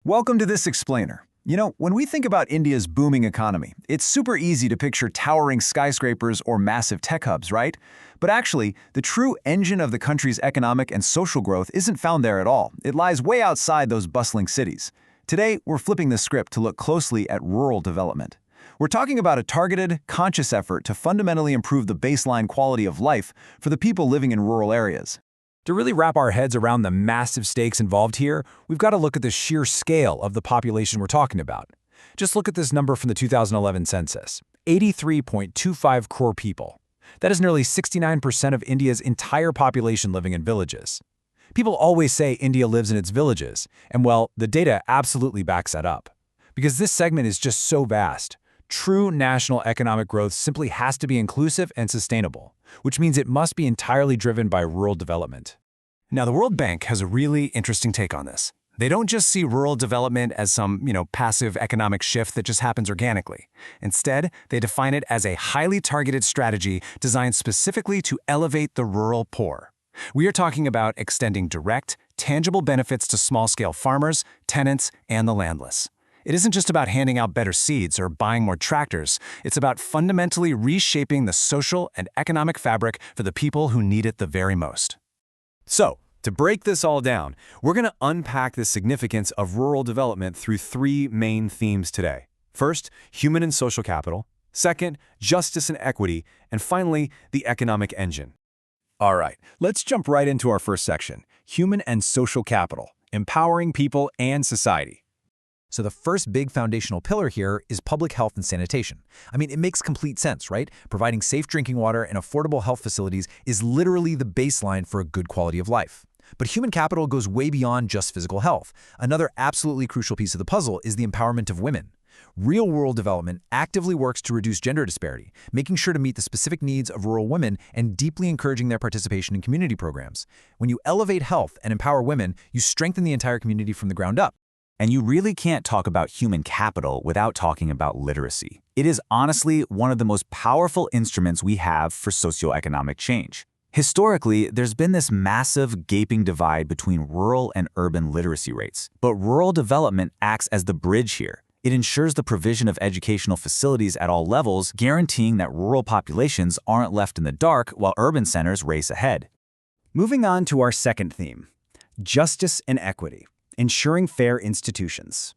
Welcome to this explainer. When we think about India's booming economy, it's super easy to picture towering skyscrapers or massive tech hubs, right? But actually, the true engine of the country's economic and social growth isn't found there at all. It lies way outside those bustling cities. Today, we're flipping the script to look closely at rural development. We're talking about a targeted, conscious effort to fundamentally improve the baseline quality of life for the people living in rural areas. To really wrap our heads around the massive stakes involved here, we've got to look at the sheer scale of the population we're talking about. Just look at this number from the 2011 census, 83.25 crore people. That is nearly 69% of India's entire population living in villages. People always say India lives in its villages, and well, the data absolutely backs that up. Because this segment is just so vast, true national economic growth simply has to be inclusive and sustainable, which means it must be entirely driven by rural development. Now, the World Bank has a really interesting take on this. They don't just see rural development as some, passive economic shift that just happens organically. Instead, they define it as a highly targeted strategy designed specifically to elevate the rural poor. We are talking about extending direct, tangible benefits to small-scale farmers, tenants, and the landless. It isn't just about handing out better seeds or buying more tractors. It's about fundamentally reshaping the social and economic fabric for the people who need it the very most. So, to break this all down, we're going to unpack the significance of rural development through three main themes today. First, human and social capital. Second, justice and equity. And finally, the economic engine. All right, let's jump right into our first section, human and social capital, empowering people and society. So the first big foundational pillar here is public health and sanitation. It makes complete sense, right? Providing safe drinking water and affordable health facilities is literally the baseline for a good quality of life. But human capital goes way beyond just physical health. Another absolutely crucial piece of the puzzle is the empowerment of women. Real-world development actively works to reduce gender disparity, making sure to meet the specific needs of rural women and deeply encouraging their participation in community programs. When you elevate health and empower women, you strengthen the entire community from the ground up. And you really can't talk about human capital without talking about literacy. It is honestly one of the most powerful instruments we have for socioeconomic change. Historically, there's been this massive, gaping divide between rural and urban literacy rates. But rural development acts as the bridge here. It ensures the provision of educational facilities at all levels, guaranteeing that rural populations aren't left in the dark while urban centers race ahead. Moving on to our second theme, justice and equity. Ensuring fair institutions.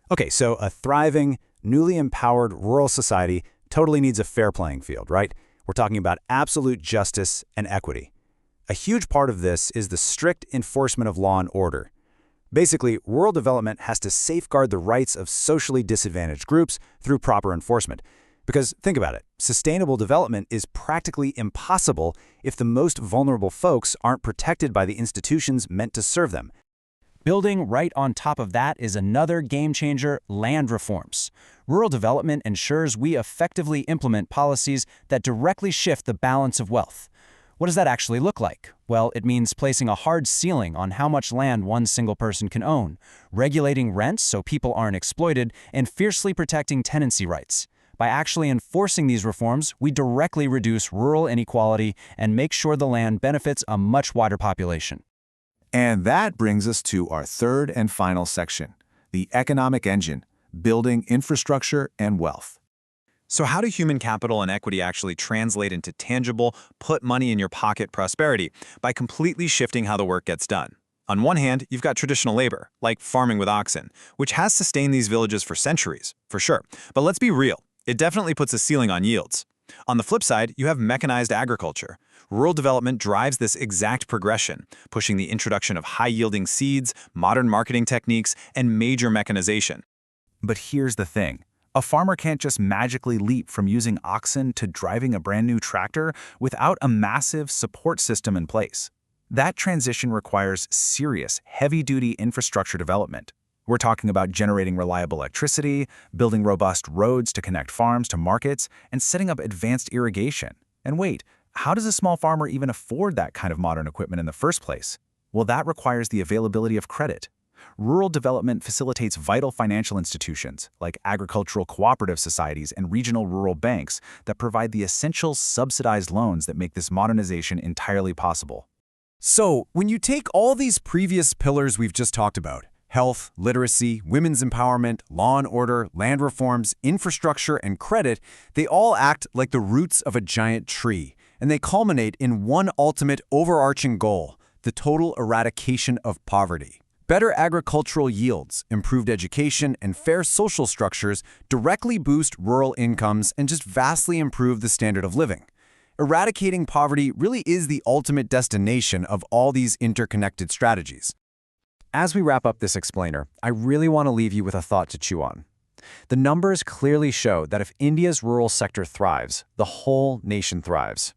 Okay, so a thriving, newly empowered rural society totally needs a fair playing field, right? We're talking about absolute justice and equity. A huge part of this is the strict enforcement of law and order. Basically, rural development has to safeguard the rights of socially disadvantaged groups through proper enforcement. Because think about it, sustainable development is practically impossible if the most vulnerable folks aren't protected by the institutions meant to serve them. Building right on top of that is another game changer, land reforms. Rural development ensures we effectively implement policies that directly shift the balance of wealth. What does that actually look like? Well, it means placing a hard ceiling on how much land one single person can own, regulating rents so people aren't exploited, and fiercely protecting tenancy rights. By actually enforcing these reforms, we directly reduce rural inequality and make sure the land benefits a much wider population. And that brings us to our third and final section, the economic engine, building infrastructure and wealth. So how do human capital and equity actually translate into tangible, put money in your pocket prosperity? By completely shifting how the work gets done. On one hand, you've got traditional labor, like farming with oxen, which has sustained these villages for centuries, for sure. But let's be real, it definitely puts a ceiling on yields. On the flip side, you have mechanized agriculture. Rural development drives this exact progression, pushing the introduction of high-yielding seeds, modern marketing techniques, and major mechanization. But here's the thing. A farmer can't just magically leap from using oxen to driving a brand new tractor without a massive support system in place. That transition requires serious, heavy-duty infrastructure development. We're talking about generating reliable electricity, building robust roads to connect farms to markets, and setting up advanced irrigation. And wait, how does a small farmer even afford that kind of modern equipment in the first place? Well, that requires the availability of credit. Rural development facilitates vital financial institutions, like agricultural cooperative societies and regional rural banks, that provide the essential subsidized loans that make this modernization entirely possible. So, when you take all these previous pillars we've just talked about, Health, literacy, women's empowerment, law and order, land reforms, infrastructure, and credit, they all act like the roots of a giant tree, and they culminate in one ultimate overarching goal: the total eradication of poverty. Better agricultural yields, improved education, and fair social structures directly boost rural incomes and just vastly improve the standard of living. Eradicating poverty really is the ultimate destination of all these interconnected strategies. As we wrap up this explainer, I really want to leave you with a thought to chew on. The numbers clearly show that if India's rural sector thrives, the whole nation thrives.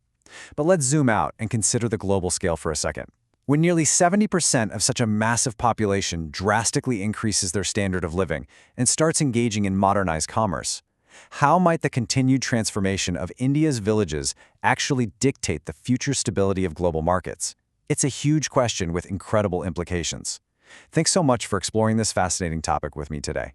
But let's zoom out and consider the global scale for a second. When nearly 70% of such a massive population drastically increases their standard of living and starts engaging in modernized commerce, how might the continued transformation of India's villages actually dictate the future stability of global markets? It's a huge question with incredible implications. Thanks so much for exploring this fascinating topic with me today.